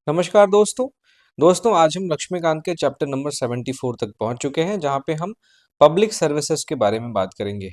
नमस्कार दोस्तों आज हम लक्ष्मीकांत के चैप्टर नंबर 74 तक पहुंच चुके हैं जहां पे हम पब्लिक सर्विसेज के बारे में बात करेंगे।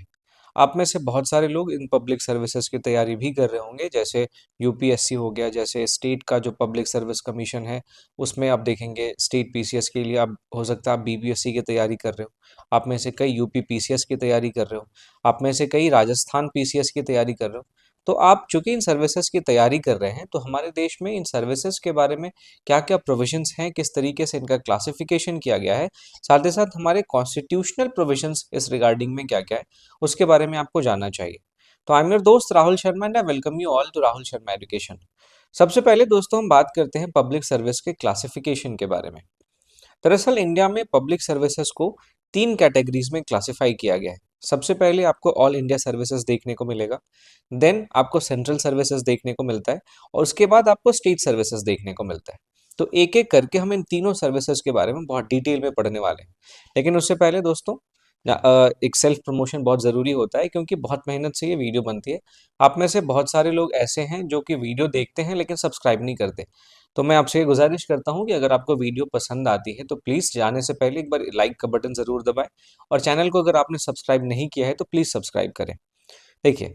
आप में से बहुत सारे लोग इन पब्लिक सर्विसेज की तैयारी भी कर रहे होंगे, जैसे यूपीएससी हो गया, जैसे स्टेट का जो पब्लिक सर्विस कमीशन है उसमें आप देखेंगे स्टेट पीसीएस के लिए आप हो सकता है आप बीपीएससी की तैयारी कर रहे हो। आप में से कई यूपी पीसीएस की तैयारी कर रहे हो। आप में से कई राजस्थान पीसीएस की तैयारी कर रहे हो। तो आप चूंकि इन सर्विसेज की तैयारी कर रहे हैं तो हमारे देश में इन सर्विसेज के बारे में क्या-क्या प्रोविजंस हैं, किस तरीके से इनका क्लासिफिकेशन किया गया है, साथ ही साथ हमारे कॉन्स्टिट्यूशनल प्रोविजंस इस रिगार्डिंग में क्या-क्या है, उसके बारे में आपको जानना चाहिए। तो आई एम योर दोस्त Rahul Sharma and I welcome you all to Rahul Sharma education. सबसे पहले दोस्तों हम बात करते हैं पब्लिक सर्विस के क्लासिफिकेशन के बारे में। दरअसल इंडिया में पब्लिक सर्विसेज को 3 कैटेगरीज में क्लासिफाई किया गया है। सबसे पहले आपको ऑल इंडिया सर्विसेज देखने को मिलेगा, देन आपको सेंट्रल सर्विसेज देखने को मिलता है और उसके बाद आपको स्टेट सर्विसेज देखने को मिलता है। तो एक-एक करके हम इन तीनों सर्विसेज के बारे में बहुत डिटेल में पढ़ने वाले हैं। लेकिन उससे पहले दोस्तों एक सेल्फ प्रमोशन बहुत ज़रूरी होता है क्योंकि बहुत मेहनत से ये वीडियो बनती है। आप में से बहुत सारे लोग ऐसे हैं जो कि वीडियो देखते हैं लेकिन सब्सक्राइब नहीं करते। तो मैं आपसे ये गुज़ारिश करता हूँ कि अगर आपको वीडियो पसंद आती है तो प्लीज़ जाने से पहले एक बार लाइक का बटन ज़रूर दबाएँ और चैनल को अगर आपने सब्सक्राइब नहीं किया है तो प्लीज़ सब्सक्राइब करें। देखिए,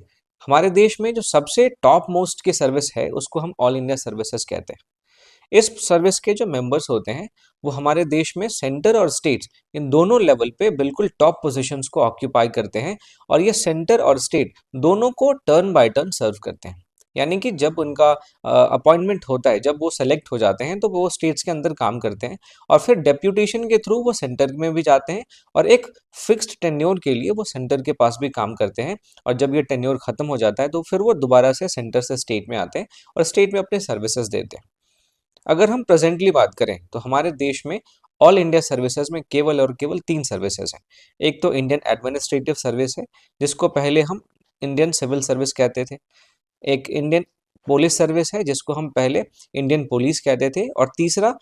हमारे देश में जो सबसे टॉप मोस्ट की सर्विस है उसको हम ऑल इंडिया सर्विसेज कहते हैं। इस सर्विस के जो मेंबर्स होते हैं वो हमारे देश में सेंटर और स्टेट्स इन दोनों लेवल पे बिल्कुल टॉप पोजीशंस को ऑक्यूपाई करते हैं और ये सेंटर और स्टेट दोनों को टर्न बाय टर्न सर्व करते हैं। यानी कि जब उनका अपॉइंटमेंट होता है, जब वो सेलेक्ट हो जाते हैं तो वो स्टेट्स के अंदर काम करते हैं और फिर डेप्यूटेशन के थ्रू वो सेंटर में भी जाते हैं और एक फिक्स्ड टेन्योर के लिए वो सेंटर के पास भी काम करते हैं और जब ये टेन्योर खत्म हो जाता है तो फिर वो दोबारा से सेंटर से स्टेट में आते हैं और स्टेट में अपने सर्विसेज देते हैं। अगर हम प्रेजेंटली बात करें तो हमारे देश में ऑल इंडिया सर्विसेज में केवल और केवल 3 सर्विसेज हैं। एक तो इंडियन एडमिनिस्ट्रेटिव सर्विस है जिसको पहले हम इंडियन सिविल सर्विस कहते थे। एक इंडियन पुलिस सर्विस है जिसको हम पहले इंडियन पुलिस कहते थे और तीसरा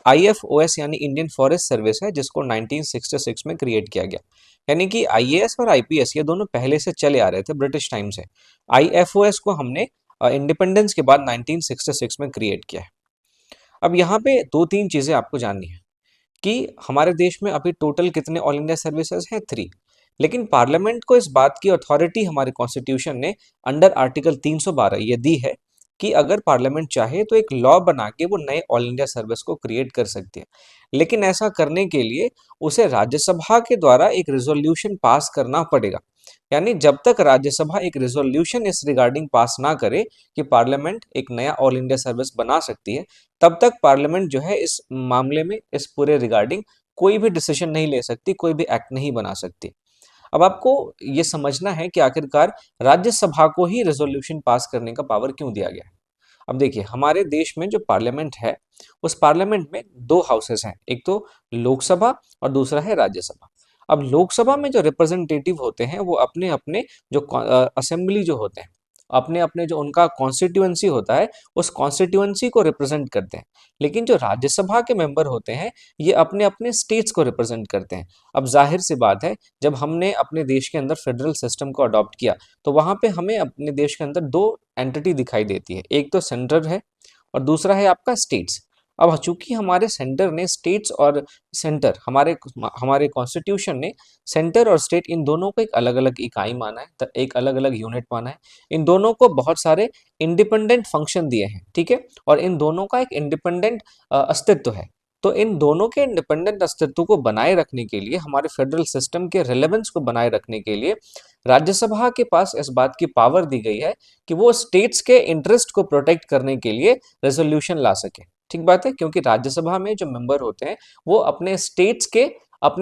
आईएफओएस यानी इंडियन फॉरेस्ट सर्विस है जिसको 1966 में क्रिएट किया गया। यानी कि आईएएस और आईपीएस ये दोनों पहले से चले आ रहे थे ब्रिटिश टाइम से। आईएफओएस को हमने इंडिपेंडेंस के बाद 1966 में क्रिएट किया है। अब यहाँ पे 2-3 चीज़ें आपको जाननी है कि हमारे देश में अभी टोटल कितने ऑल इंडिया सर्विसेज हैं? 3। लेकिन पार्लियामेंट को इस बात की अथॉरिटी हमारे कॉन्स्टिट्यूशन ने अंडर आर्टिकल 312 ये दी है कि अगर पार्लियामेंट चाहे तो एक लॉ बना के वो नए ऑल इंडिया सर्विस को क्रिएट कर सकती है। लेकिन ऐसा करने के लिए उसे राज्यसभा के द्वारा एक रिजोल्यूशन पास करना पड़ेगा। यानी जब तक राज्यसभा एक रिजोल्यूशन इस रिगार्डिंग पास ना करे कि पार्लियामेंट एक नया ऑल इंडिया सर्विस बना सकती है, तब तक पार्लियामेंट जो है इस मामले में इस पूरे रिगार्डिंग कोई भी डिसीजन नहीं ले सकती, कोई भी एक्ट नहीं बना सकती। अब आपको ये समझना है कि आखिरकार राज्यसभा को ही रेजोल्यूशन पास करने का पावर क्यों दिया गया है। अब देखिए हमारे देश में जो पार्लियामेंट है उस पार्लियामेंट में 2 हाउसेस हैं, एक तो लोकसभा और दूसरा है राज्यसभा। अब लोकसभा में जो रिप्रेजेंटेटिव होते हैं वो अपने अपने जो असेंबली जो होते हैं, अपने अपने जो उनका कॉन्स्टिट्यूएंसी होता है उस कॉन्स्टिट्यूएंसी को रिप्रेजेंट करते हैं। लेकिन जो राज्यसभा के मेंबर होते हैं ये अपने अपने स्टेट्स को रिप्रेजेंट करते हैं। अब जाहिर सी बात है जब हमने अपने देश के अंदर फेडरल सिस्टम को अडॉप्ट किया तो वहां पे हमें अपने देश के अंदर 2 एंटिटी दिखाई देती है, एक तो सेंटर है और दूसरा है आपका स्टेट्स। अब चूंकि हमारे सेंटर ने स्टेट्स और सेंटर हमारे हमारे कॉन्स्टिट्यूशन ने सेंटर और स्टेट इन दोनों को एक अलग अलग इकाई माना है, एक अलग अलग यूनिट माना है। इन दोनों को बहुत सारे इंडिपेंडेंट फंक्शन दिए हैं, ठीक है, और इन दोनों का एक इंडिपेंडेंट अस्तित्व है। तो इन दोनों के इंडिपेंडेंट अस्तित्व को बनाए रखने के लिए, हमारे फेडरल सिस्टम के रिलेवेंस को बनाए रखने के लिए राज्यसभा के पास इस बात की पावर दी गई है कि वो स्टेट्स के इंटरेस्ट को प्रोटेक्ट करने के लिए रेजोल्यूशन ला सके। ठीक बात है, क्योंकि राज्यसभा में जो मेंबर होते हैं वो अपने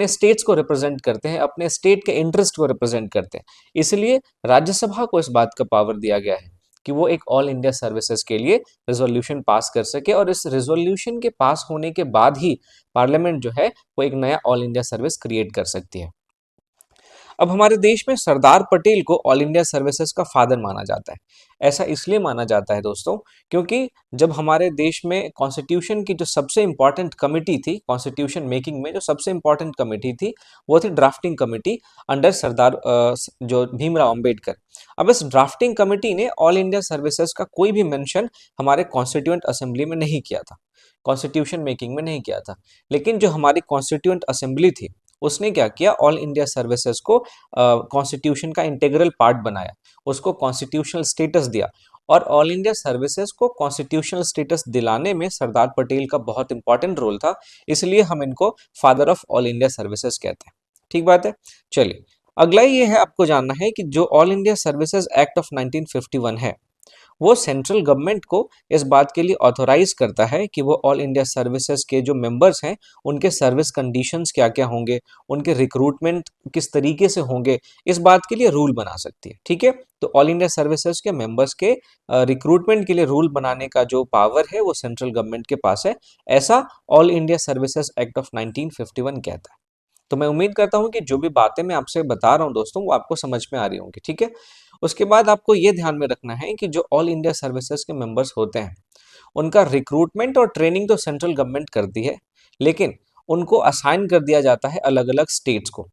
स्टेट्स को रिप्रेजेंट करते हैं, अपने स्टेट के इंटरेस्ट को रिप्रेजेंट करते हैं। इसलिए राज्यसभा को इस बात का पावर दिया गया है कि वो एक ऑल इंडिया सर्विसेज के लिए रेजोल्यूशन पास कर सके और इस रेजोल्यूशन के पास होने के बाद ही पार्लियामेंट जो है वो एक नया ऑल इंडिया सर्विस क्रिएट कर सकती है। अब हमारे देश में सरदार पटेल को ऑल इंडिया सर्विसेज का फादर माना जाता है। ऐसा इसलिए माना जाता है दोस्तों क्योंकि जब हमारे देश में कॉन्स्टिट्यूशन की जो सबसे इम्पॉर्टेंट कमिटी थी, कॉन्स्टिट्यूशन मेकिंग में जो सबसे इम्पॉर्टेंट कमिटी थी वो थी ड्राफ्टिंग कमेटी अंडर सरदार जो भीमराव अंबेडकर। अब इस ड्राफ्टिंग कमेटी ने ऑल इंडिया सर्विसेज का कोई भी मेंशन हमारे कॉन्स्टिट्यूएंट असेंबली में नहीं किया था। कॉन्स्टिट्यूशन मेकिंग में नहीं किया था। लेकिन जो हमारी कॉन्स्टिट्यूएंट असेंबली थी उसने क्या किया, ऑल इंडिया सर्विसेज को कॉन्स्टिट्यूशन का इंटीग्रल पार्ट बनाया, उसको कॉन्स्टिट्यूशनल स्टेटस दिया। और ऑल इंडिया सर्विसेज को कॉन्स्टिट्यूशनल स्टेटस दिलाने में सरदार पटेल का बहुत इंपॉर्टेंट रोल था, इसलिए हम इनको father of all India services कहते हैं। ठीक बात है। चलिए अगला ये है, आपको जानना है कि जो all India services act of 1951 है वो सेंट्रल गवर्नमेंट को इस बात के लिए ऑथोराइज करता है कि वो ऑल इंडिया सर्विसेज के जो मेंबर्स हैं उनके सर्विस कंडीशंस क्या क्या होंगे, उनके रिक्रूटमेंट किस तरीके से होंगे, इस बात के लिए रूल बना सकती है। ठीक है, तो ऑल इंडिया सर्विसेज के मेंबर्स के रिक्रूटमेंट के लिए रूल बनाने का जो पावर है वो सेंट्रल गवर्नमेंट के पास है, ऐसा all India services act of 1951 कहता है। तो मैं उम्मीद करता हूं कि जो भी बातें मैं आपसे बता रहा हूं दोस्तों वो आपको समझ में आ रही होंगी। ठीक है, उसके बाद आपको ये ध्यान में रखना है कि जो ऑल इंडिया सर्विसेज के मेंबर्स होते हैं उनका रिक्रूटमेंट और ट्रेनिंग तो सेंट्रल गवर्नमेंट करती है, लेकिन उनको असाइन कर दिया जाता है अलग अलग स्टेट्स को।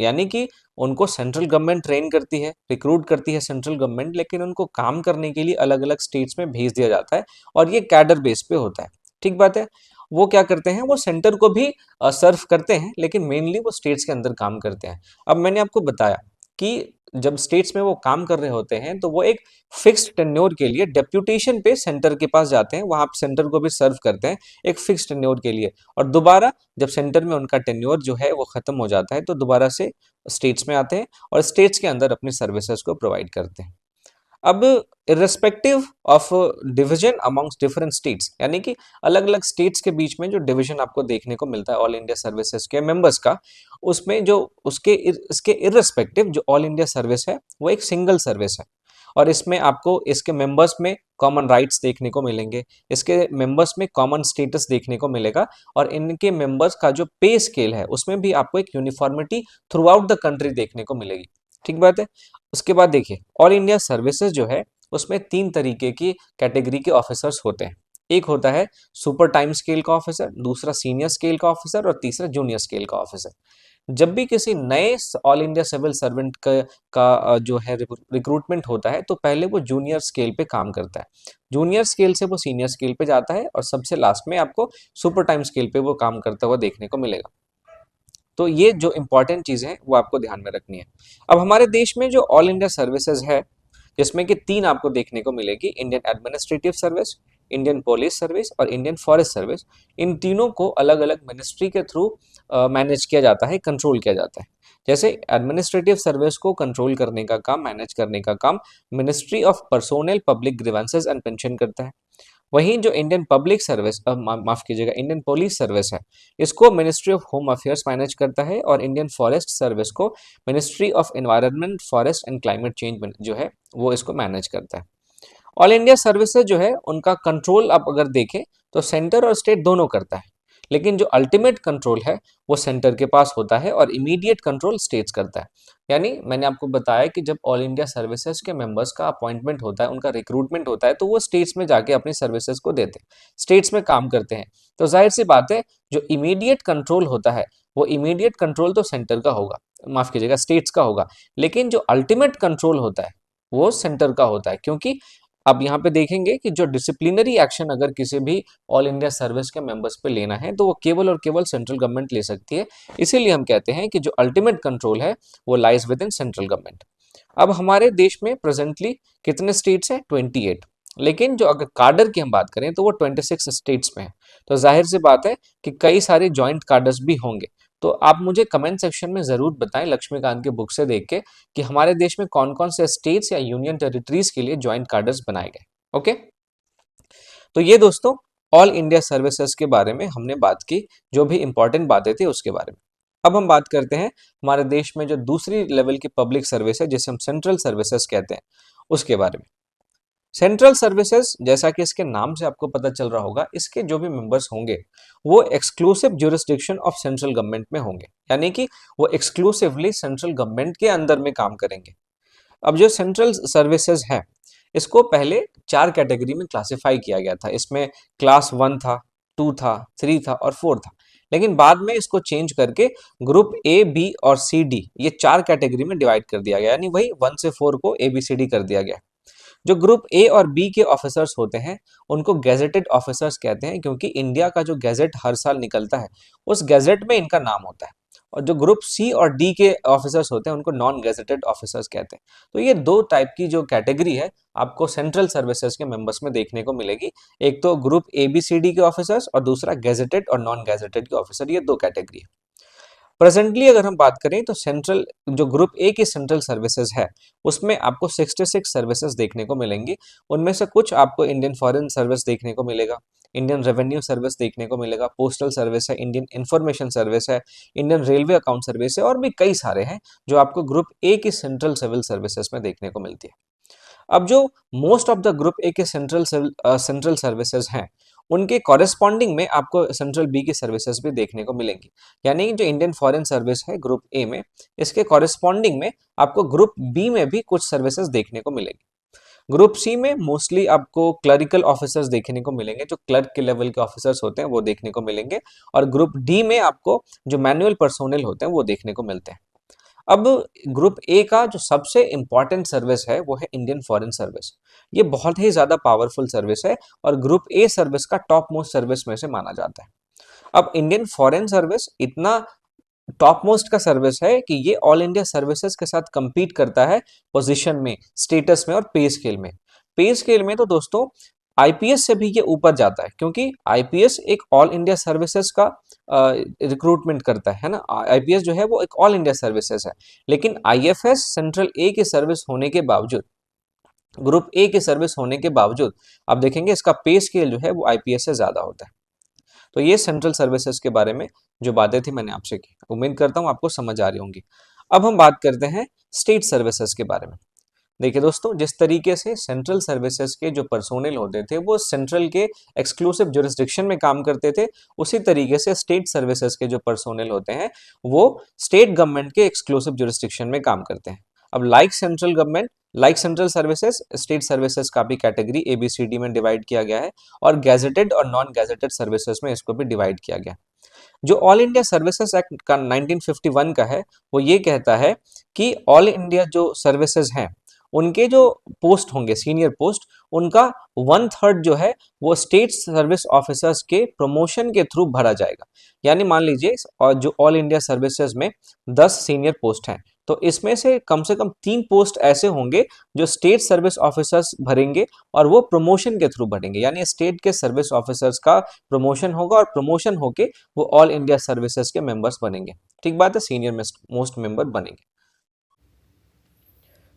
यानी कि उनको सेंट्रल गवर्नमेंट ट्रेन करती है, रिक्रूट करती है सेंट्रल गवर्नमेंट, लेकिन उनको काम करने के लिए अलग अलग स्टेट्स में भेज दिया जाता है और ये कैडर बेस पे होता है। ठीक बात है। वो क्या करते हैं, वो सेंटर को भी सर्व करते हैं, लेकिन मेनली वो स्टेट्स के अंदर काम करते हैं। अब मैंने आपको बताया कि जब स्टेट्स में वो काम कर रहे होते हैं तो वो एक फिक्स्ड टेन्योर के लिए डेप्यूटेशन पे सेंटर के पास जाते हैं, वहां सेंटर को भी सर्व करते हैं एक फिक्स्ड टेन्योर के लिए, और दोबारा जब सेंटर में उनका टेन्योर जो है वो खत्म हो जाता है तो दोबारा से स्टेट्स में आते हैं और स्टेट्स के अंदर अपनी सर्विसेज को प्रोवाइड करते हैं। अब irrespective of division amongst different states, यानी कि अलग अलग स्टेट्स के बीच में जो डिवीजन आपको देखने को मिलता है ऑल इंडिया सर्विसेज के मेंबर्स का, उसमें जो इसके इर्रेस्पेक्टिव जो ऑल इंडिया सर्विस है वो एक सिंगल सर्विस है, और इसमें आपको इसके मेंबर्स में कॉमन राइट्स देखने को मिलेंगे, इसके मेंबर्स में कॉमन स्टेटस देखने को मिलेगा, और इनके मेंबर्स का जो पे स्केल है उसमें भी आपको एक uniformity through out the country देखने को मिलेगी। ठीक बात है। उसके बाद देखिए ऑल इंडिया सर्विसेज जो है उसमें 3 तरीके की कैटेगरी के ऑफिसर्स होते हैं। एक होता है सुपर टाइम स्केल का ऑफिसर, दूसरा सीनियर स्केल का ऑफिसर और तीसरा जूनियर स्केल का ऑफिसर। जब भी किसी नए ऑल इंडिया सिविल सर्वेंट का जो है रिक्रूटमेंट होता है तो पहले वो जूनियर स्केल पे काम करता है, जूनियर स्केल से वो सीनियर स्केल पे जाता है और सबसे लास्ट में आपको सुपर टाइम स्केल पे वो काम करता हुआ देखने को मिलेगा। तो ये जो इंपॉर्टेंट चीजें हैं वो आपको ध्यान में रखनी है। अब हमारे देश में जो ऑल इंडिया सर्विसेज है जिसमें कि 3 आपको देखने को मिलेगी, Indian administrative service, Indian police service और इंडियन फॉरेस्ट सर्विस। इन तीनों को अलग अलग मिनिस्ट्री के थ्रू मैनेज किया जाता है, कंट्रोल किया जाता है। जैसे एडमिनिस्ट्रेटिव सर्विस को कंट्रोल करने का काम, मैनेज करने का काम ministry of personnel public grievances and pension करता है। वहीं जो इंडियन पब्लिक सर्विस माफ कीजिएगा इंडियन पुलिस सर्विस है, इसको ministry of home affairs manage करता है, और इंडियन फॉरेस्ट सर्विस को ministry of environment, forest and climate change जो है वो इसको मैनेज करता है। ऑल इंडिया सर्विसेज जो है उनका कंट्रोल आप अगर देखें तो सेंटर और स्टेट दोनों करता है, लेकिन जो अल्टीमेट कंट्रोल है वो सेंटर के पास होता है और इमीडिएट कंट्रोल स्टेट्स करता है। यानी मैंने आपको बताया कि जब ऑल इंडिया सर्विसेज के मेंबर्स का अपॉइंटमेंट होता है, उनका रिक्रूटमेंट होता है, तो वो स्टेट्स में जाके अपनी सर्विसेज को देते हैं, स्टेट्स में काम करते हैं। तो जाहिर सी बात है जो इमीडिएट कंट्रोल होता है वो इमीडिएट कंट्रोल तो सेंटर का होगा, माफ कीजिएगा स्टेट्स का होगा, लेकिन जो अल्टीमेट कंट्रोल होता है वो सेंटर का होता है। क्योंकि अब यहाँ पे देखेंगे कि जो डिसिप्लिनरी एक्शन अगर किसी भी ऑल इंडिया सर्विस के मेंबर्स पे लेना है तो वो केवल और केवल सेंट्रल गवर्नमेंट ले सकती है। इसीलिए हम कहते हैं कि जो अल्टीमेट कंट्रोल है वो lies with in central government. अब हमारे देश में प्रेजेंटली कितने स्टेट्स हैं? 28। लेकिन जो अगर कार्डर की हम बात करें तो वो 26 स्टेट्स में है। तो जाहिर सी बात है कि कई सारे जॉइंट कार्डर्स भी होंगे। तो आप मुझे कमेंट सेक्शन में जरूर बताएं लक्ष्मीकांत के बुक से देख के कि हमारे देश में कौन कौन से स्टेट्स या यूनियन टेरिटरीज के लिए ज्वाइंट कार्डर्स बनाए गए। ओके, तो ये दोस्तों ऑल इंडिया सर्विसेज के बारे में हमने बात की, जो भी इंपॉर्टेंट बातें थी उसके बारे में। अब हम बात करते हैं हमारे देश में जो दूसरी लेवल की पब्लिक सर्विस है जिसे हम सेंट्रल सर्विसेज कहते हैं उसके बारे में। सेंट्रल सर्विसेज जैसा कि इसके नाम से आपको पता चल रहा होगा, इसके जो भी मेंबर्स होंगे वो exclusive jurisdiction of central government में होंगे, यानी कि वो एक्सक्लूसिवली सेंट्रल गवर्नमेंट के अंदर में काम करेंगे। अब जो सेंट्रल सर्विसेज है इसको पहले 4 कैटेगरी में क्लासिफाई किया गया था। इसमें क्लास 1 था, 2 था, 3 था और 4 था, लेकिन बाद में इसको चेंज करके ग्रुप ए, बी और सी, डी ये 4 कैटेगरी में डिवाइड कर दिया गया, यानी वही 1 से 4 को ए, बी, सी, डी कर दिया गया। जो ग्रुप ए और बी के ऑफिसर्स होते हैं उनको गैजेटेड ऑफिसर्स कहते हैं, क्योंकि इंडिया का जो गैजेट हर साल निकलता है उस गैजेट में इनका नाम होता है। और जो ग्रुप सी और डी के ऑफिसर्स होते हैं उनको नॉन गैजेटेड ऑफिसर्स कहते हैं। तो ये दो टाइप की जो कैटेगरी है आपको सेंट्रल सर्विसेज के मेंबर्स में देखने को मिलेगी। एक तो group A B C D के ऑफिसर्स और दूसरा गैजेटेड और नॉन गैजेटेड के ऑफिसर, ये दो कैटेगरी है। प्रेजेंटली अगर हम बात करें तो सेंट्रल जो ग्रुप ए की सेंट्रल सर्विसेज है उसमें आपको 66 सर्विसेज देखने को मिलेंगी। उनमें से कुछ आपको इंडियन फॉरेन सर्विस देखने को मिलेगा, इंडियन रेवेन्यू सर्विस देखने को मिलेगा, पोस्टल सर्विस है, इंडियन इंफॉर्मेशन सर्विस है, इंडियन रेलवे अकाउंट सर्विस है, और भी कई सारे हैं जो आपको ग्रुप ए की सेंट्रल सिविल सर्विसेज में देखने को मिलती है। अब जो most of the group A के सेंट्रल सर्विसेज हैं उनके कॉरेस्पॉन्डिंग में आपको सेंट्रल बी की सर्विसेज भी देखने को मिलेंगी। यानी जो इंडियन फॉरेन सर्विस है ग्रुप ए में, इसके कॉरेस्पॉन्डिंग में आपको ग्रुप बी में भी कुछ सर्विसेज देखने को मिलेंगी। ग्रुप सी में मोस्टली आपको क्लरिकल ऑफिसर्स देखने को मिलेंगे, जो क्लर्क के लेवल के ऑफिसर्स होते हैं वो देखने को मिलेंगे। और ग्रुप डी में आपको जो मैनुअल पर्सोनल होते हैं वो देखने को मिलते हैं। अब ग्रुप ए का जो सबसे इंपॉर्टेंट सर्विस है वो है इंडियन फॉरेन सर्विस। ये बहुत ही ज्यादा पावरफुल सर्विस है और ग्रुप ए सर्विस का टॉप मोस्ट सर्विस में से माना जाता है। अब इंडियन फॉरेन सर्विस इतना टॉप मोस्ट का सर्विस है कि ये ऑल इंडिया सर्विसेज के साथ compete करता है पोजीशन में, स्टेटस में और पे स्केल में। पे स्केल में तो दोस्तों आईपीएस से भी ये ऊपर जाता है, क्योंकि आईपीएस एक ऑल इंडिया सर्विसेज का रिक्रूटमेंट करता है ना। आईपीएस जो है वो एक ऑल इंडिया सर्विसेज है, लेकिन आईएफएस सेंट्रल ए की सर्विस होने के बावजूद, ग्रुप ए की सर्विस होने के बावजूद आप देखेंगे इसका पे स्केल जो है वो आईपीएस से ज्यादा होता है। तो ये सेंट्रल सर्विसेज के बारे में जो बातें थी मैंने आपसे की, उम्मीद करता हूँ आपको समझ आ रही होंगी। अब हम बात करते हैं स्टेट सर्विसेज के बारे में। देखिए दोस्तों, जिस तरीके से सेंट्रल सर्विसेज के जो पर्सोनल होते थे वो सेंट्रल के एक्सक्लूसिव जुरिस्डिक्शन में काम करते थे, उसी तरीके से स्टेट सर्विसेज के जो पर्सोनल होते हैं वो स्टेट गवर्नमेंट के एक्सक्लूसिव जुरिस्डिक्शन में काम करते हैं। अब like central government, like central services, state services का भी कैटेगरी ABCD में डिवाइड किया गया है और गैजेटेड और नॉन गैजेटेड सर्विसेज में इसको भी डिवाइड किया गया। जो ऑल इंडिया सर्विसेज एक्ट का 1951 का है वो ये कहता है कि ऑल इंडिया जो सर्विसेज हैं उनके जो पोस्ट होंगे, सीनियर पोस्ट, उनका 1/3 जो है वो स्टेट सर्विस ऑफिसर्स के प्रमोशन के थ्रू भरा जाएगा। यानी मान लीजिए और जो ऑल इंडिया सर्विसेज में 10 सीनियर पोस्ट हैं तो इसमें से कम 3 पोस्ट ऐसे होंगे जो स्टेट सर्विस ऑफिसर्स भरेंगे और वो प्रमोशन के थ्रू भरेंगे। यानी स्टेट के सर्विस ऑफिसर्स का प्रमोशन होगा और प्रमोशन होके वो ऑल इंडिया सर्विसेज के मेंबर्स बनेंगे। ठीक बात है, सीनियर मोस्ट मेंबर बनेंगे।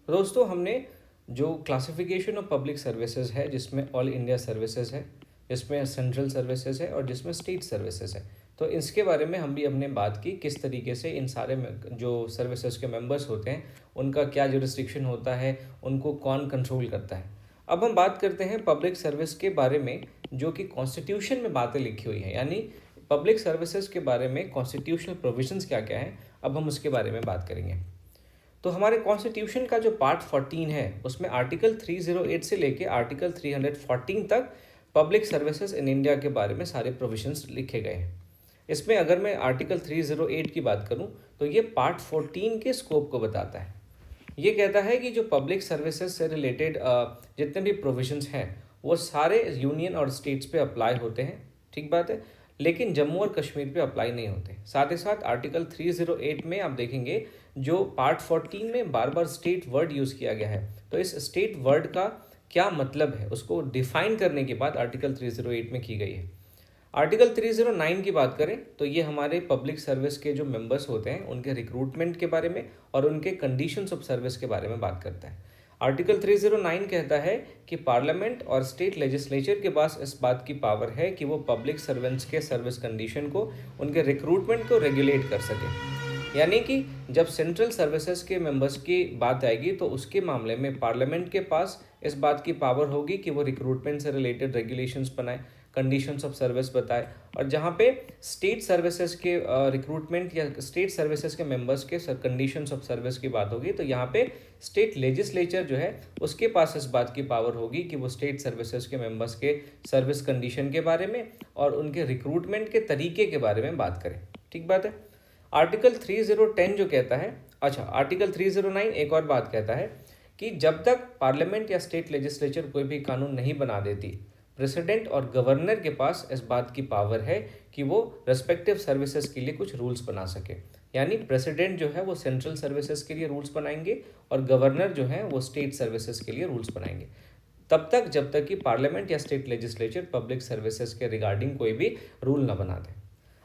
दोस्तों, हमने जो क्लासिफिकेशन ऑफ पब्लिक सर्विसेज है जिसमें ऑल इंडिया सर्विसेज है, जिसमें सेंट्रल सर्विसेज है और जिसमें स्टेट सर्विसेज है, तो इसके बारे में हम भी हमने बात की किस तरीके से इन सारे जो सर्विसेज के मेंबर्स होते हैं उनका क्या जुरिस्डिक्शन होता है, उनको कौन कंट्रोल करता है। अब हम बात करते हैं पब्लिक सर्विस के बारे में जो कि कॉन्स्टिट्यूशन में बातें लिखी हुई हैं, यानी पब्लिक सर्विसेज के बारे में कॉन्स्टिट्यूशनल प्रोविजंस क्या क्या हैं, अब हम उसके बारे में बात करेंगे। तो हमारे कॉन्स्टिट्यूशन का जो पार्ट 14 है उसमें आर्टिकल 308 से लेके आर्टिकल 314 तक पब्लिक सर्विसेज इन इंडिया के बारे में सारे प्रोविजंस लिखे गए हैं। इसमें अगर मैं आर्टिकल 308 की बात करूं तो ये पार्ट 14 के स्कोप को बताता है। ये कहता है कि जो पब्लिक सर्विसेज से रिलेटेड जितने भी प्रोविजंस हैं वो सारे यूनियन और स्टेट्स पे अप्लाई होते हैं, ठीक बात है, लेकिन जम्मू और कश्मीर पे अप्लाई नहीं होते। साथ ही साथ आर्टिकल 308 में आप देखेंगे जो पार्ट 14 में बार बार स्टेट वर्ड यूज़ किया गया है, तो इस स्टेट वर्ड का क्या मतलब है उसको डिफाइन करने की बात आर्टिकल 308 में की गई है। आर्टिकल 309 की बात करें तो ये हमारे पब्लिक सर्विस के जो मेंबर्स होते हैं उनके रिक्रूटमेंट के बारे में और उनके कंडीशंस ऑफ सर्विस के बारे में बात करता है। आर्टिकल 309 कहता है कि पार्लियामेंट और स्टेट लेजिस्लेचर के पास इस बात की पावर है कि वो पब्लिक सर्वेंट्स के सर्विस कंडीशन को, उनके रिक्रूटमेंट को रेगुलेट कर सके। यानी कि जब सेंट्रल सर्विसेज के मेंबर्स की बात आएगी तो उसके मामले में पार्लियामेंट के पास इस बात की पावर होगी कि वो रिक्रूटमेंट से रिलेटेड रेगुलेशंस बनाए, कंडीशंस ऑफ सर्विस बताए। और जहाँ पे स्टेट सर्विसेज के रिक्रूटमेंट या स्टेट सर्विसेज के मेंबर्स के कंडीशंस ऑफ सर्विस की बात होगी तो यहाँ पे स्टेट लेजिस्लेचर जो है उसके पास इस बात की पावर होगी कि वो स्टेट सर्विसेज के मेंबर्स के सर्विस कंडीशन के बारे में और उनके रिक्रूटमेंट के तरीके के बारे में बात करें। ठीक बात है। आर्टिकल 3010 जो कहता है, अच्छा आर्टिकल 309 एक और बात कहता है कि जब तक पार्लियामेंट या स्टेट लेजिस्लेचर कोई भी कानून नहीं बना देती, प्रेसिडेंट और गवर्नर के पास इस बात की पावर है कि वो रेस्पेक्टिव सर्विसेज के लिए कुछ रूल्स बना सके। यानी प्रेसिडेंट जो है वो सेंट्रल सर्विसेज के लिए रूल्स बनाएंगे और गवर्नर जो है वो स्टेट सर्विसेज के लिए रूल्स बनाएंगे, तब तक जब तक कि पार्लियामेंट या स्टेट लेजिस्लेचर पब्लिक सर्विसेज के रिगार्डिंग कोई भी रूल ना बना दे।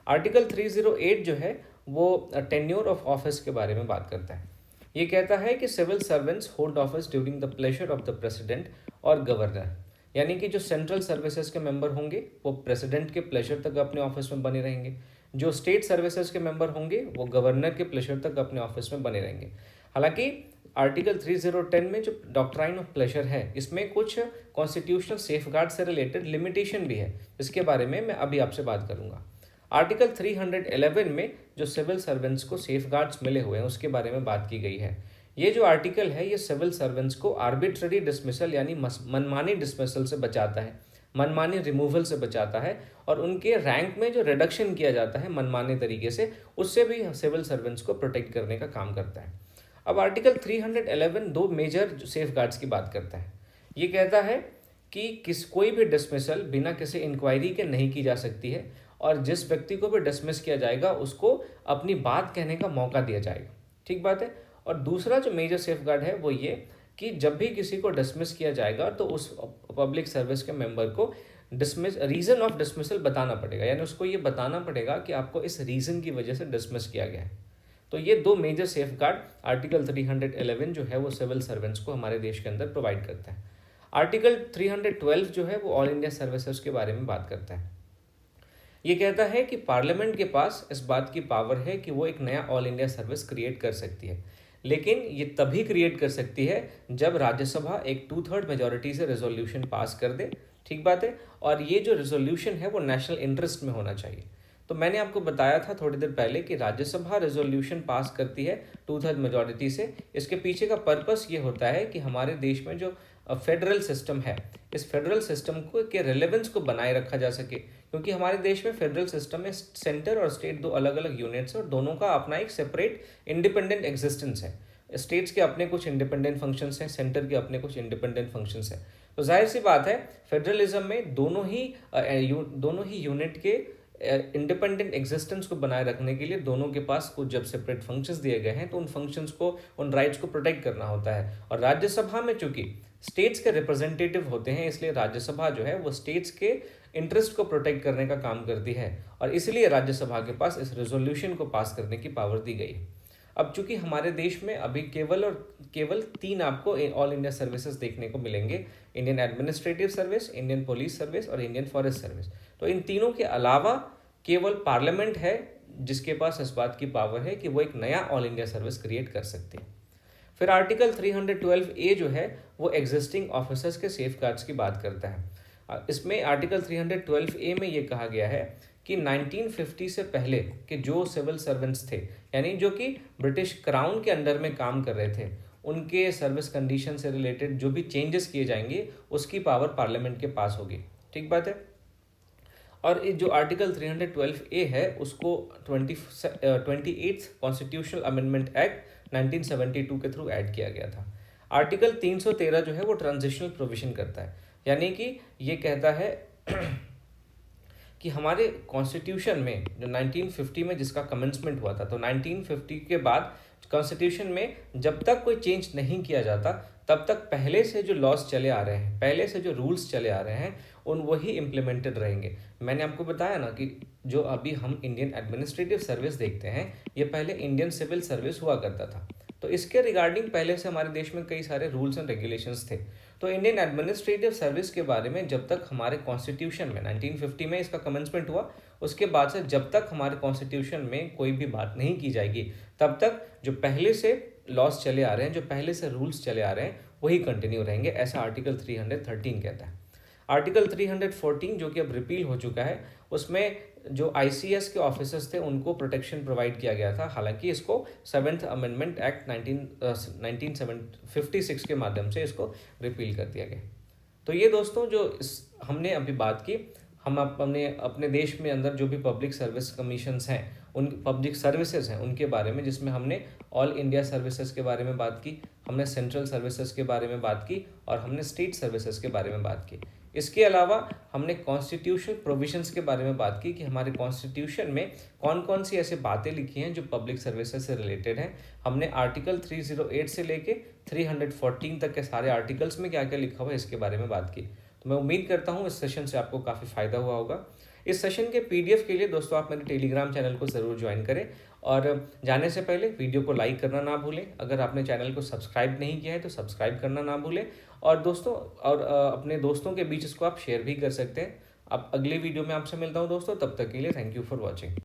आर्टिकल 308 जो है वो टेन्योर ऑफ ऑफिस के बारे में बात करता है। ये कहता है कि civil servants hold office during the pleasure of the president और गवर्नर। यानी कि जो सेंट्रल सर्विसेज के मेंबर होंगे वो प्रेसिडेंट के प्लेजर तक अपने ऑफिस में बने रहेंगे, जो स्टेट सर्विसेज के मेंबर होंगे वो गवर्नर के प्लेजर तक अपने ऑफिस में बने रहेंगे। हालांकि आर्टिकल 3010 में जो डॉक्ट्राइन ऑफ प्लेजर है इसमें कुछ कॉन्स्टिट्यूशनल सेफगार्ड से रिलेटेड लिमिटेशन भी है, इसके बारे में मैं अभी आपसे बात करूंगा। आर्टिकल 311 में जो सिविल सर्वेंट्स को सेफगार्ड्स मिले हुए हैं उसके बारे में बात की गई है। ये जो आर्टिकल है ये सिविल सर्वेंट्स को आर्बिट्ररी डिसमिसल यानी मनमानी डिसमिसल से बचाता है, मनमानी रिमूवल से बचाता है, और उनके रैंक में जो रिडक्शन किया जाता है मनमाने तरीके से, उससे भी सिविल सर्वेंट्स को प्रोटेक्ट करने का काम करता है। अब आर्टिकल 311 दो मेजर सेफगार्ड्स की बात करता है। ये कहता है कि कोई भी डिसमिसल बिना किसी इंक्वायरी के नहीं की जा सकती है, और जिस व्यक्ति को भी डिसमिस किया जाएगा उसको अपनी बात कहने का मौका दिया जाएगा। ठीक बात है। और दूसरा जो मेजर सेफगार्ड है वो ये कि जब भी किसी को डिसमिस किया जाएगा तो उस पब्लिक सर्विस के मेंबर को रीज़न ऑफ डिसमिसल बताना पड़ेगा, यानी उसको ये बताना पड़ेगा कि आपको इस रीज़न की वजह से डिसमिस किया गया है। तो ये दो मेजर सेफगार्ड आर्टिकल 311 जो है वो सिविल सर्वेंट्स को हमारे देश के अंदर प्रोवाइड करता है। आर्टिकल 312 जो है वो ऑल इंडिया सर्विसेज के बारे में बात करता है। ये कहता है कि पार्लियामेंट के पास इस बात की पावर है कि वो एक नया ऑल इंडिया सर्विस क्रिएट कर सकती है, लेकिन ये तभी क्रिएट कर सकती है जब राज्यसभा एक 2/3 मेजॉरिटी से रेजोल्यूशन पास कर दे। ठीक बात है। और ये जो रेजोल्यूशन है वो नेशनल इंटरेस्ट में होना चाहिए। तो मैंने आपको बताया था थोड़ी देर पहले कि राज्यसभा रेजोल्यूशन पास करती है 2/3 मेजॉरिटी से। इसके पीछे का पर्पस ये होता है कि हमारे देश में जो फेडरल सिस्टम है, इस फेडरल सिस्टम को के रिलेवेंस को बनाए रखा जा सके, क्योंकि हमारे देश में फेडरल सिस्टम में सेंटर और स्टेट दो अलग अलग यूनिट्स हैं और दोनों का अपना एक सेपरेट इंडिपेंडेंट एग्जिस्टेंस है। स्टेट्स के अपने कुछ इंडिपेंडेंट फंक्शंस हैं, सेंटर के अपने कुछ इंडिपेंडेंट फंक्शंस हैं। तो जाहिर सी बात है फेडरलिज्म में दोनों ही यूनिट के इंडिपेंडेंट एग्जिस्टेंस को बनाए रखने के लिए दोनों के पास कुछ जब सेपरेट फंक्शंस दिए गए हैं तो उन फंक्शंस को, उन राइट्स को प्रोटेक्ट करना होता है। और राज्यसभा में चूंकि स्टेट्स के रिप्रेजेंटेटिव होते हैं, इसलिए राज्यसभा जो है वो स्टेट्स के इंटरेस्ट को प्रोटेक्ट करने का काम करती है, और इसलिए राज्यसभा के पास इस रेजोल्यूशन को पास करने की पावर दी गई है। अब चूंकि हमारे देश में अभी केवल 3 आपको ऑल इंडिया सर्विसेज देखने को मिलेंगे, Indian administrative service, Indian police service और इंडियन फॉरेस्ट सर्विस। तो इन तीनों के अलावा केवल पार्लियामेंट है जिसके पास इस बात की पावर है कि वो एक नया ऑल इंडिया सर्विस क्रिएट कर सकती है। फिर आर्टिकल 312A जो है वो एग्जिस्टिंग ऑफिसर्स के सेफगार्ड्स की बात करता है। इसमें आर्टिकल 312A में ये कहा गया है कि 1950 से पहले के जो सिविल सर्वेंट्स थे, यानी जो कि ब्रिटिश क्राउन के अंडर में काम कर रहे थे, उनके सर्विस कंडीशन से रिलेटेड जो भी चेंजेस किए जाएंगे उसकी पावर पार्लियामेंट के पास होगी। ठीक बात है। और जो आर्टिकल 312A है उसको 28th कॉन्स्टिट्यूशनल अमेंडमेंट एक्ट 1972 के थ्रू ऐड किया गया था। आर्टिकल 313 जो है वो ट्रांजिशनल प्रोविजन करता है, यानी कि ये कहता है कि हमारे कॉन्स्टिट्यूशन में जो 1950 में जिसका कमेंसमेंट हुआ था, तो 1950 के बाद कॉन्स्टिट्यूशन में जब तक कोई चेंज नहीं किया जाता तब तक पहले से जो लॉज चले आ रहे हैं, पहले से जो रूल्स चले आ रहे हैं उन वही इम्प्लीमेंटेड रहेंगे। मैंने आपको बताया ना कि जो अभी हम इंडियन एडमिनिस्ट्रेटिव सर्विस देखते हैं ये पहले इंडियन सिविल सर्विस हुआ करता था, तो इसके रिगार्डिंग पहले से हमारे देश में कई सारे रूल्स एंड रेगुलेशंस थे। तो इंडियन एडमिनिस्ट्रेटिव सर्विस के बारे में जब तक हमारे कॉन्स्टिट्यूशन में 1950 में इसका कमेंसमेंट हुआ, उसके बाद से जब तक हमारे कॉन्स्टिट्यूशन में कोई भी बात नहीं की जाएगी तब तक जो पहले से लॉज चले आ रहे हैं, जो पहले से रूल्स चले आ रहे हैं वही कंटिन्यू रहेंगे, ऐसा आर्टिकल 313 कहता है। आर्टिकल 314 जो कि अब रिपील हो चुका है, उसमें जो ICS के ऑफिसर्स थे उनको प्रोटेक्शन प्रोवाइड किया गया था, हालांकि इसको 7th अमेंडमेंट एक्ट 1956 के माध्यम से इसको रिपील कर दिया गया। तो ये दोस्तों जो हमने अभी बात की हम अपने अपने देश में अंदर जो भी पब्लिक सर्विस कमीशंस हैं, उन पब्लिक सर्विसेज हैं उनके बारे में, जिसमें हमने ऑल इंडिया सर्विसेज के बारे में बात की, हमने सेंट्रल सर्विसेज के बारे में बात की और हमने स्टेट सर्विसेज के बारे में बात की। इसके अलावा हमने कॉन्स्टिट्यूशनल प्रोविजंस के बारे में बात की कि हमारे कॉन्स्टिट्यूशन में कौन कौन सी ऐसी बातें लिखी हैं जो पब्लिक सर्विसेज से रिलेटेड हैं। हमने आर्टिकल 308 से लेके 314 तक के सारे आर्टिकल्स में क्या क्या लिखा हुआ है इसके बारे में बात की। तो मैं उम्मीद करता हूँ इस सेशन से आपको काफ़ी फ़ायदा हुआ होगा। इस सेशन के पीडीएफ के लिए दोस्तों आप मेरे टेलीग्राम चैनल को ज़रूर ज्वाइन करें और जाने से पहले वीडियो को लाइक करना ना भूलें। अगर आपने चैनल को सब्सक्राइब नहीं किया है तो सब्सक्राइब करना ना भूलें और दोस्तों और अपने दोस्तों के बीच इसको आप शेयर भी कर सकते हैं। अब अगले वीडियो में आपसे मिलता हूँ दोस्तों, तब तक के लिए थैंक यू फॉर वॉचिंग।